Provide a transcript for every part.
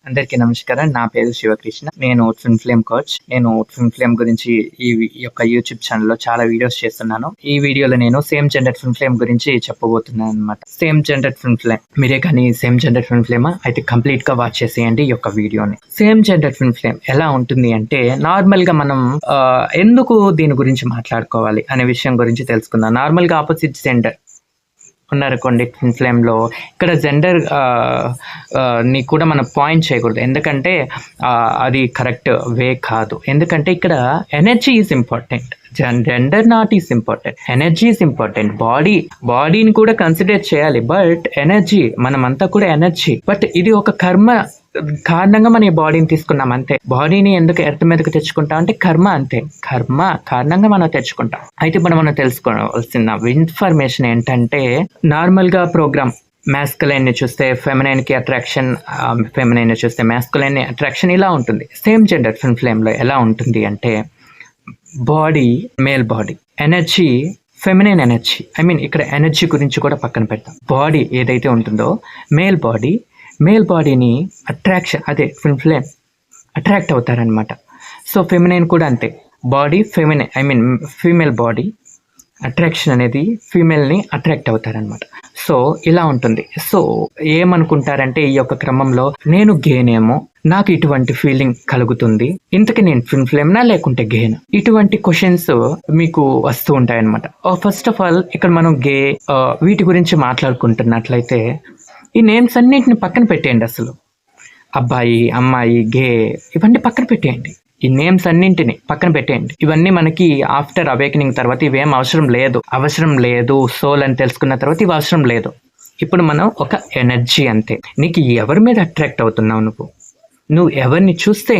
అందరికీ నమస్కారం. నా పేరు శివకృష్ణ. నేను ట్విన్ ఫ్లేమ్ కోచ్. నేను ట్విన్ ఫ్లేమ్ గురించి ఈ యొక్క యూట్యూబ్ ఛానల్‌లో చాలా వీడియోస్ చేస్తున్నాను. ఈ వీడియోలో నేను సేమ్ జెండర్ ట్విన్ ఫ్లేమ్ గురించి చెప్పబోతున్నాను అన్నమాట. సేమ్ జెండర్ ట్విన్ ఫ్లేమ్ మీరే కానీ సేమ్ జెండర్ ట్విన్ ఫ్లేమా అయితే కంప్లీట్ గా వాచ్ చేసేయండి ఈ యొక్క వీడియోని. సేమ్ జెండర్ ట్విన్ ఫ్లేమ్ ఎలా ఉంటుంది అంటే నార్మల్ గా మనం ఎందుకు దీని గురించి మాట్లాడుకోవాలి అనే విషయం గురించి తెలుసుకుందాం. నార్మల్ గా ఆపోజిట్ జెండర్ ఉన్నారనుకోండి ట్విన్ ఫ్లేమ్ లో, ఇక్కడ జెండర్ ని కూడా మనం పాయింట్ చేయకూడదు, ఎందుకంటే అది కరెక్ట్ వే కాదు. ఎందుకంటే ఇక్కడ energy is important, gender not is important, energy is important. బాడీని కూడా కన్సిడర్ చేయాలి, బట్ ఎనర్జీ, మనమంతా కూడా ఎనర్జీ. బట్ ఇది ఒక కర్మ కారణంగా మనం ఈ బాడీని తీసుకున్నాం అంతే. బాడీని ఎందుకు ఎర్త్ మీదకి తెచ్చుకుంటాం అంటే కర్మ, అంతే. కర్మ కారణంగా మనం తెచ్చుకుంటాం. అయితే ఇప్పుడు మనం తెలుసుకోవాల్సిన ఇన్ఫర్మేషన్ ఏంటంటే, నార్మల్ గా ప్రోగ్రామ్ మ్యాస్కులైన్ ని చూస్తే ఫెమినైన్ కి అట్రాక్షన్, ఫెమినైన్ ని చూస్తే మ్యాస్కులైన్ అట్రాక్షన్ ఇలా ఉంటుంది. సేమ్ జెండర్ ట్విన్ ఫ్లేమ్ లో ఎలా ఉంటుంది అంటే body male body, energy feminine energy. ఇక్కడ ఎనర్జీ గురించి కూడా పక్కన పెడతాం. బాడీ ఏదైతే ఉంటుందో మేల్ బాడీని అట్రాక్షన్, అదే ట్విన్ ఫ్లేమ్ అట్రాక్ట్ అవుతారనమాట. సో ఫెమినైన్ కూడా అంతే, body feminine female body attraction అనేది ఫీమేల్ని అట్రాక్ట్ అవుతారనమాట. సో ఇలా ఉంటుంది. సో ఏమనుకుంటారంటే ఈ యొక్క క్రమంలో నేను గేనేమో, నాకు ఇటువంటి ఫీలింగ్ కలుగుతుంది, ఇంతకీ నేను ట్విన్ ఫ్లేమ్నా లేకుంటే గేనా, ఇటువంటి క్వశ్చన్స్ మీకు వస్తూ ఉంటాయన్నమాట. ఫస్ట్ ఆఫ్ ఆల్ ఇక్కడ మనం గే వీటి గురించి మాట్లాడుకుంటున్నట్లయితే ఈ నేమ్స్ అన్నింటిని పక్కన పెట్టేయండి. అసలు అబ్బాయి, అమ్మాయి, గే ఇవన్నీ పక్కన పెట్టేయండి. ఈ నేమ్స్ అన్నింటిని పక్కన పెట్టేయండి. ఇవన్నీ మనకి ఆఫ్టర్ అవేకనింగ్ తర్వాత ఇవేం అవసరం లేదు. సోల్ అని తెలుసుకున్న తర్వాత ఇవి అవసరం లేదు. ఇప్పుడు మనం ఒక ఎనర్జీ అంతే. నీకు ఎవరి మీద అట్రాక్ట్ అవుతున్నావు, నువ్వు ఎవరిని చూస్తే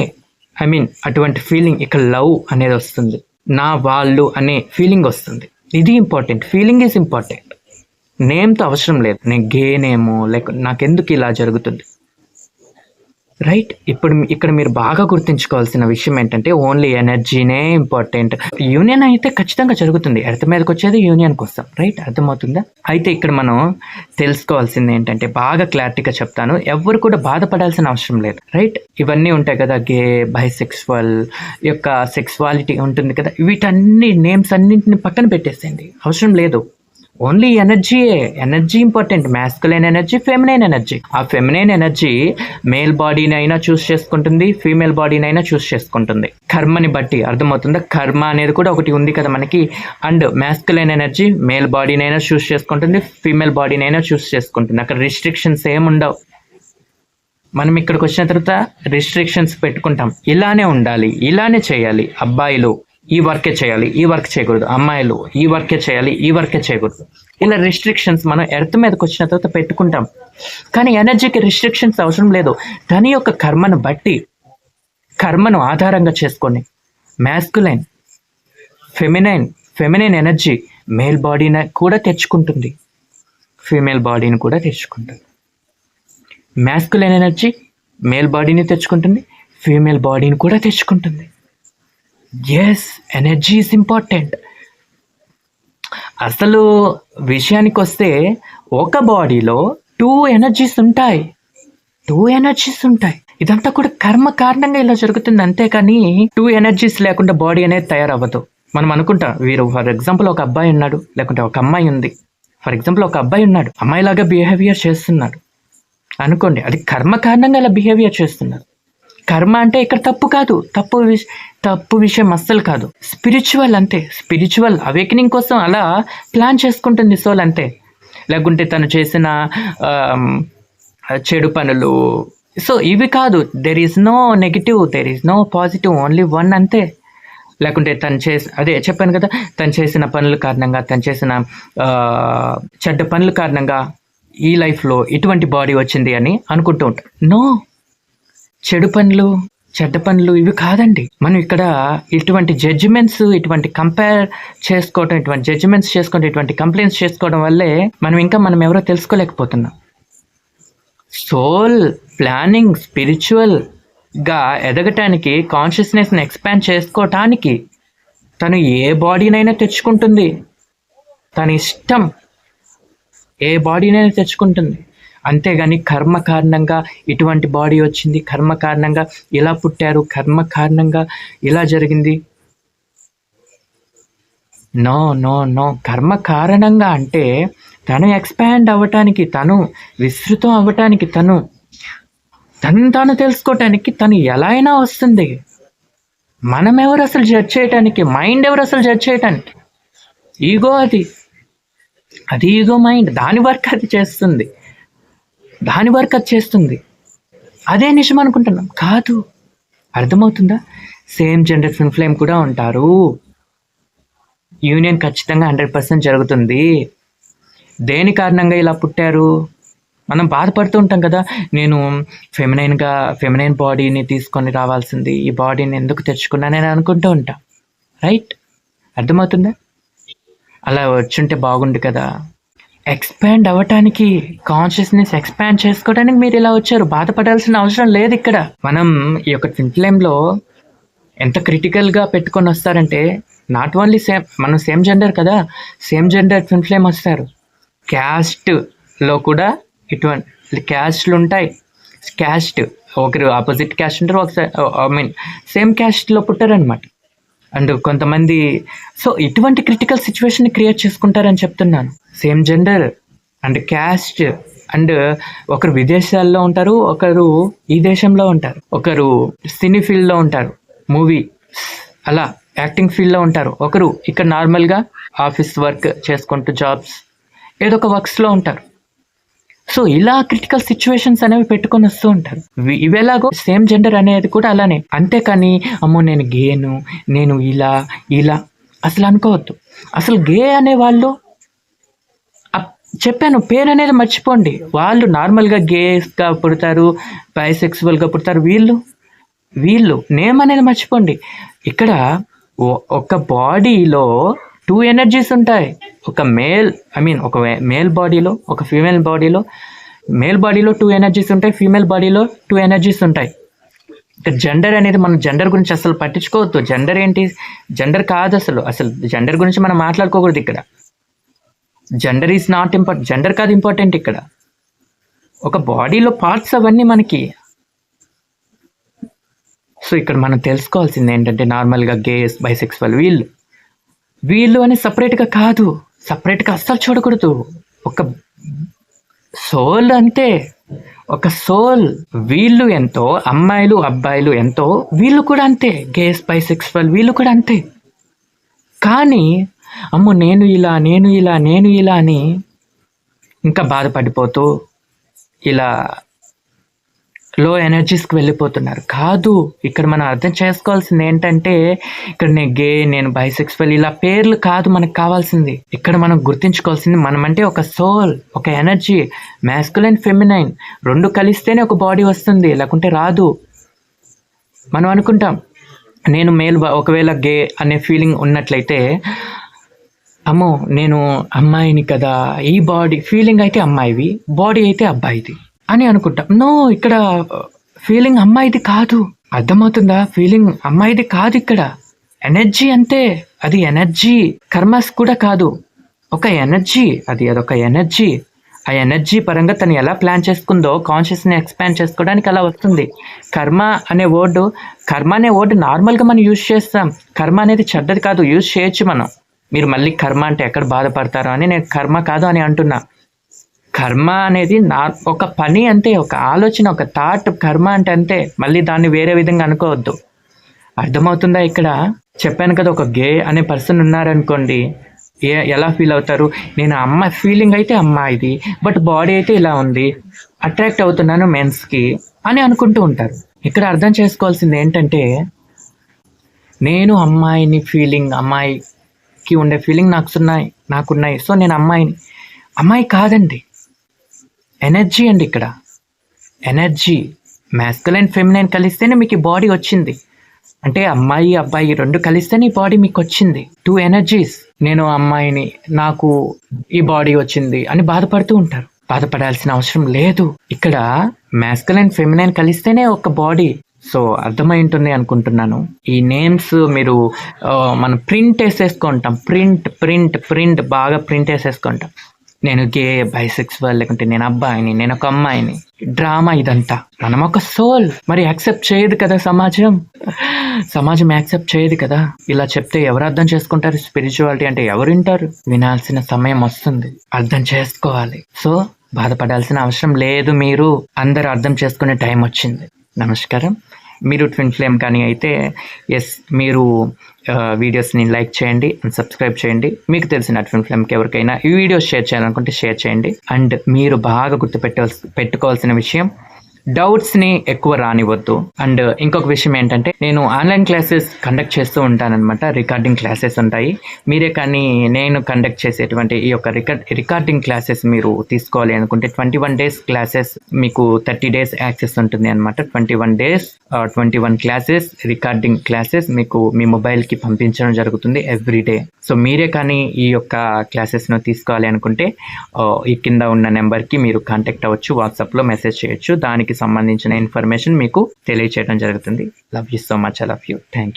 అటువంటి ఫీలింగ్, ఇక్కడ లవ్ అనేది వస్తుంది, నా వాళ్ళు అనే ఫీలింగ్ వస్తుంది. ఇది ఇంపార్టెంట్, ఫీలింగ్ ఈజ్ ఇంపార్టెంట్. నేమ్తో అవసరం లేదు, నేను గే నేమో లేక నాకెందుకు ఇలా జరుగుతుంది, రైట్? ఇప్పుడు ఇక్కడ మీరు బాగా గుర్తుంచుకోవాల్సిన విషయం ఏంటంటే ఓన్లీ ఎనర్జీనే ఇంపార్టెంట్. యూనియన్ అయితే ఖచ్చితంగా జరుగుతుంది, ఎర్త్ మీదకి వచ్చేది యూనియన్ కోసం, రైట్? అర్థమవుతుందా? అయితే ఇక్కడ మనం తెలుసుకోవాల్సింది ఏంటంటే, బాగా క్లారిటీగా చెప్తాను, ఎవరు కూడా బాధపడాల్సిన అవసరం లేదు, రైట్? ఇవన్నీ ఉంటాయి కదా, గే, బైసెక్సువల్ యొక్క సెక్సువాలిటీ ఉంటుంది కదా, వీటన్ని నేమ్స్ అన్నింటిని పక్కన పెట్టేసేయండి, అవసరం లేదు. Only energy important. Masculine energy, feminine energy. ఆ ఫెమినైన్ ఎనర్జీ మేల్ బాడీని అయినా చూస్ చేసుకుంటుంది, ఫీమేల్ బాడీని అయినా చూస్ చేసుకుంటుంది, కర్మని బట్టి. అర్థమవుతుందా? కర్మ అనేది కూడా ఒకటి ఉంది కదా మనకి. అండ్ మ్యాస్కులైన్ ఎనర్జీ మేల్ బాడీని అయినా చూస్ చేసుకుంటుంది, ఫీమేల్ బాడీని అయినా చూస్ చేసుకుంటుంది. అక్కడ రిస్ట్రిక్షన్స్ ఏముండవు. మనం ఇక్కడికి వచ్చిన తర్వాత రిస్ట్రిక్షన్స్ పెట్టుకుంటాం, ఇలానే ఉండాలి, ఇలానే చేయాలి, అబ్బాయిలు ఈ వర్కే చేయాలి, ఈ వర్క్ చేయకూడదు, అమ్మాయిలు ఈ వర్కే చేయాలి, ఈ వర్కే చేయకూడదు. ఇలా రిస్ట్రిక్షన్స్ మనం ఎర్త్ మీదకి వచ్చిన తర్వాత పెట్టుకుంటాం. కానీ ఎనర్జీకి రిస్ట్రిక్షన్స్ అవసరం లేదు. తన యొక్క కర్మను బట్టి, కర్మను ఆధారంగా చేసుకొని మ్యాస్కులైన్, ఫెమినైన్ ఎనర్జీ మేల్ బాడీని కూడా తెచ్చుకుంటుంది, ఫీమేల్ బాడీని కూడా తెచ్చుకుంటుంది. మ్యాస్కులైన్ ఎనర్జీ మేల్ బాడీని తెచ్చుకుంటుంది, ఫీమేల్ బాడీని కూడా తెచ్చుకుంటుంది. Yes, energy is important. అసలు విషయానికి వస్తే ఒక బాడీలో 2 ఎనర్జీస్ ఉంటాయి. ఇదంతా కూడా కర్మ కారణంగా ఇలా జరుగుతుంది, అంతేకాని 2 ఎనర్జీస్ లేకుండా బాడీ అనేది తయారవ్వదు. మనం అనుకుంటాం, ఫర్ ఎగ్జాంపుల్ ఒక అబ్బాయి ఉన్నాడు, లేకుంటే ఒక అమ్మాయి ఉంది. ఫర్ ఎగ్జాంపుల్ ఒక అబ్బాయి ఉన్నాడు, అమ్మాయిలాగా బిహేవియర్ చేస్తున్నాడు అనుకోండి, అది కర్మ కారణంగా ఇలా బిహేవియర్ చేస్తున్నారు. కర్మ అంటే ఇక్కడ తప్పు కాదు, తప్పు విషయం అస్సలు కాదు. స్పిరిచువల్ అంతే, స్పిరిచువల్ అవేకనింగ్ కోసం అలా ప్లాన్ చేసుకుంటుంది సోల్, అంతే. లేకుంటే తను చేసిన చెడు పనులు, సో ఇవి కాదు. There is no negative, there is no positive, only one, అంతే. లేకుంటే చెప్పాను కదా, తను చేసిన పనుల కారణంగా, తను చేసిన చెడ్డ పనుల కారణంగా ఈ లైఫ్లో ఇటువంటి బాడీ వచ్చింది అని అనుకుంటూ ఉంటాం. నో, చెడ్డ పనులు ఇవి కాదండి. మనం ఇక్కడ ఇటువంటి జడ్జిమెంట్స్, ఇటువంటి కంపేర్ చేసుకోవడం, ఇటువంటి జడ్జిమెంట్స్ చేసుకోవడం, ఇటువంటి కంప్లైంట్స్ చేసుకోవడం వల్లే మనం ఎవరో తెలుసుకోలేకపోతున్నాం. సోల్ ప్లానింగ్ స్పిరిచువల్గా ఎదగటానికి, కాన్షియస్నెస్ని ఎక్స్పాండ్ చేసుకోవటానికి తను ఏ బాడీనైనా తెచ్చుకుంటుంది, తన ఇష్టం ఏ బాడీనైనా తెచ్చుకుంటుంది. అంతేగాని కర్మ కారణంగా ఇటువంటి బాడీ వచ్చింది, కర్మ కారణంగా ఇలా పుట్టారు, కర్మ కారణంగా ఇలా జరిగింది. No no no. కర్మ కారణంగా అంటే తను ఎక్స్పాండ్ అవ్వటానికి, తను విస్తృతం అవ్వటానికి, తను తెలుసుకోవటానికి తను ఎలా అయినా వస్తుంది. మనం ఎవరు అసలు జడ్జ్ చేయటానికి? మైండ్ ఎవరు అసలు జడ్జ్ చేయటానికి? ఈగో. అది ఈగో మైండ్. దాని వర్క్ అది చేస్తుంది, అదే నిజం అనుకుంటున్నాం. కాదు. అర్థమవుతుందా? సేమ్ జెండర్ ట్విన్ ఫ్లేమ్ కూడా ఉంటారు. యూనియన్ ఖచ్చితంగా 100% జరుగుతుంది. దేని కారణంగా ఇలా పుట్టారు? మనం బాధపడుతూ ఉంటాం కదా, నేను ఫెమినైన్ బాడీని తీసుకొని రావాల్సింది, ఈ బాడీని ఎందుకు తెచ్చుకున్నానని అనుకుంటూ ఉంటా. రైట్? అర్థమవుతుందా? అలా వచ్చుంటే బాగుండు కదా. ఎక్స్పాండ్ అవ్వటానికి, కాన్షియస్నెస్ ఎక్స్పాండ్ చేసుకోవడానికి మీరు ఇలా వచ్చారు. బాధపడాల్సిన అవసరం లేదు ఇక్కడ. మనం ఈ యొక్క ట్విన్ ఫ్లేమ్లో ఎంత క్రిటికల్గా పెట్టుకొని వస్తారంటే, నాట్ ఓన్లీ మనం సేమ్ జెండర్ కదా, సేమ్ జెండర్ ట్విన్ ఫ్లేమ్ వస్తారు. క్యాస్ట్లో కూడా ఇటువంటి క్యాస్ట్లు ఉంటాయి. క్యాస్ట్, ఒకరు ఆపోజిట్ క్యాస్ట్ ఉంటారు, ఒకసారి సేమ్ క్యాస్ట్లో పుట్టారనమాట. అండ్ కొంతమంది సో ఇటువంటి క్రిటికల్ సిచ్యువేషన్ క్రియేట్ చేసుకుంటారని చెప్తున్నాను. Same gender and caste, and ఒకరు విదేశాల్లో ఉంటారు, ఒకరు ఈ దేశంలో ఉంటారు, ఒకరు సినీ ఫీల్డ్లో ఉంటారు, మూవీ అలా యాక్టింగ్ ఫీల్డ్లో ఉంటారు, ఒకరు ఇక్కడ నార్మల్గా ఆఫీస్ వర్క్ చేసుకుంటూ జాబ్స్ ఏదో ఒక వర్క్స్లో ఉంటారు. సో ఇలా క్రిటికల్ సిచ్యువేషన్స్ అనేవి పెట్టుకొని వస్తూ ఉంటారు. ఇవి ఎలాగో సేమ్ జెండర్ అనేది కూడా అలానే. అంతేకాని అమ్మో నేను గేను, నేను ఇలా అసలు అనుకోవద్దు. అసలు గే అనే వాళ్ళు చెప్పాను, పేరు అనేది మర్చిపోండి. వాళ్ళు నార్మల్గా గేగా పుడతారు, బైసెక్సువల్గా పుడతారు. వీళ్ళు నేమ్ అనేది మర్చిపోండి. ఇక్కడ ఒక బాడీలో 2 ఎనర్జీస్ ఉంటాయి. ఒక మేల్ బాడీలో, ఒక ఫీమేల్ బాడీలో. మేల్ బాడీలో 2 ఎనర్జీస్ ఉంటాయి, ఫీమేల్ బాడీలో 2 ఎనర్జీస్ ఉంటాయి. జెండర్ అనేది, మనం జెండర్ గురించి అసలు పట్టించుకోవద్దు. జెండర్ ఏంటి? జెండర్ కాదు అసలు జెండర్ గురించి మనం మాట్లాడుకోకూడదు ఇక్కడ. Gender is not important. Gender కాదు ఇంపార్టెంట్ ఇక్కడ. ఒక బాడీలో పార్ట్స్ అవన్నీ మనకి. సో ఇక్కడ మనం తెలుసుకోవాల్సింది ఏంటంటే, నార్మల్గా గేస్, బైసెక్సువల్ వీళ్ళు అని సపరేట్గా కాదు, సపరేట్గా అస్సలు చూడకూడదు. ఒక సోల్ అంతే, ఒక సోల్. వీళ్ళు ఎంతో, అమ్మాయిలు అబ్బాయిలు ఎంతో, వీళ్ళు కూడా అంతే. గేస్, బైసెక్సువల్ వీళ్ళు కూడా అంతే. కానీ అమ్మో నేను ఇలా అని ఇంకా బాధపడిపోతూ ఇలా లో ఎనర్జీస్కి వెళ్ళిపోతున్నారు. కాదు, ఇక్కడ మనం అర్థం చేసుకోవాల్సింది ఏంటంటే, ఇక్కడ నేను గే, నేను బైసెక్సువల్ ఇలా పేర్లు కాదు మనకు కావాల్సింది. ఇక్కడ మనం గుర్తించుకోవాల్సింది, మనమంటే ఒక సోల్, ఒక ఎనర్జీ. మ్యాస్కులైన్, ఫెమినైన్ 2 కలిస్తేనే ఒక బాడీ వస్తుంది, లేకుంటే రాదు. మనం అనుకుంటాం నేను మేల్, ఒకవేళ గే అనే ఫీలింగ్ ఉన్నట్లయితే అమ్మో నేను అమ్మాయిని కదా, ఈ బాడీ ఫీలింగ్ అయితే అమ్మాయివి, బాడీ అయితే అబ్బాయిది అని అనుకుంటాం. నో, ఇక్కడ ఫీలింగ్ అమ్మాయిది కాదు. అర్థమవుతుందా? ఫీలింగ్ అమ్మాయిది కాదు. ఇక్కడ ఎనర్జీ అంతే. అది ఎనర్జీ. కర్మస్ కూడా కాదు, ఒక ఎనర్జీ. అదొక ఎనర్జీ. ఆ ఎనర్జీ పరంగా తను ఎలా ప్లాన్ చేసుకుందో కాన్షియస్ని ఎక్స్పాండ్ చేసుకోవడానికి అలా వస్తుంది. కర్మ అనే వర్డ్ నార్మల్గా మనం యూజ్ చేస్తాం. కర్మ అనేది చెడ్డది కాదు, యూజ్ చేయొచ్చు మనం. మీరు మళ్ళీ కర్మ అంటే ఎక్కడ బాధపడతారో అని నేను కర్మ కాదు అని అంటున్నా. కర్మ అనేది ఒక పని అంతే, ఒక ఆలోచన, ఒక థాట్. కర్మ అంటే అంతే. మళ్ళీ దాన్ని వేరే విధంగా అనుకోవద్దు. అర్థమవుతుందా? ఇక్కడ చెప్పాను కదా, ఒక గే అనే పర్సన్ ఉన్నారనుకోండి, ఎలా ఫీల్ అవుతారు? నేను అమ్మాయి ఫీలింగ్ అయితే అమ్మాయిది, బట్ బాడీ అయితే ఇలా ఉంది, అట్రాక్ట్ అవుతున్నాను మెన్స్కి అని అనుకుంటూ ఉంటారు. ఇక్కడ అర్థం చేసుకోవాల్సింది ఏంటంటే, నేను అమ్మాయిని ఫీలింగ్, అమ్మాయికి ఉండే ఫీలింగ్ నాకున్నాయి, సో నేను అమ్మాయి కాదండి, ఎనర్జీ అండి. ఇక్కడ ఎనర్జీ మ్యాస్కులైన్, ఫెమినైన్ కలిస్తేనే మీకు బాడీ వచ్చింది. అంటే అమ్మాయి అబ్బాయి 2 కలిస్తేనే ఈ బాడీ మీకు వచ్చింది. 2 ఎనర్జీస్. నేను అమ్మాయిని, నాకు ఈ బాడీ వచ్చింది అని బాధపడుతూ ఉంటారు. బాధపడాల్సిన అవసరం లేదు. ఇక్కడ మ్యాస్కులైన్, ఫెమినైన్ కలిస్తేనే ఒక బాడీ. సో అర్థమై ఉంటుంది అనుకుంటున్నాను. ఈ నేమ్స్ మీరు మనం ప్రింట్ వేసేసుకుంటాం, ప్రింట్ బాగా ప్రింట్ వేసేసుకుంటాం. నేను గే, బైసెక్సువల్, లేకుంటే నేను అబ్బాయిని, నేను ఒక అమ్మాయిని, డ్రామా ఇదంతా. మనం ఒక సోల్. మరి యాక్సెప్ట్ చేయదు కదా సమాజం యాక్సెప్ట్ చేయదు కదా. ఇలా చెప్తే ఎవరు అర్థం చేసుకుంటారు? స్పిరిచువాలిటీ అంటే ఎవరు వింటారు? వినాల్సిన సమయం వస్తుంది, అర్థం చేసుకోవాలి. సో బాధపడాల్సిన అవసరం లేదు. మీరు అందరూ అర్థం చేసుకునే టైం వచ్చింది. నమస్కారం. మీరు ట్విన్ ఫ్లేమ్ కానీ అయితే ఎస్, మీరు వీడియోస్ని లైక్ చేయండి అండ్ సబ్స్క్రైబ్ చేయండి. మీకు తెలిసిన ట్విన్ ఫ్లేమ్కి ఎవరికైనా ఈ వీడియోస్ షేర్ చేయాలనుకుంటే షేర్ చేయండి. అండ్ మీరు బాగా పెట్టుకోవాల్సిన విషయం, డౌట్స్ని ఎక్కువ రానివద్దు. అండ్ ఇంకొక విషయం ఏంటంటే, నేను ఆన్లైన్ క్లాసెస్ కండక్ట్ చేస్తూ ఉంటానన్నమాట. రికార్డింగ్ క్లాసెస్ ఉంటాయి. మీరే కానీ నేను కండక్ట్ చేసేటువంటి ఈ యొక్క రికార్డింగ్ క్లాసెస్ మీరు తీసుకోవాలి అనుకుంటే 21 days క్లాసెస్ మీకు 30 days యాక్సెస్ ఉంటుంది అనమాట. 21 days 21 క్లాసెస్, రికార్డింగ్ క్లాసెస్ మీకు మీ మొబైల్కి పంపించడం జరుగుతుంది ఎవ్రీడే. సో మీరే కానీ ఈ యొక్క క్లాసెస్ను తీసుకోవాలి అనుకుంటే ఈ కింద ఉన్న నెంబర్కి మీరు కాంటాక్ట్ అవ్వచ్చు, వాట్సాప్లో మెసేజ్ చేయొచ్చు. దానికి సంబంధించిన ఇన్ఫర్మేషన్ మీకు తెలియచేయడం జరుగుతుంది. Love you so much. I love you. Thank you.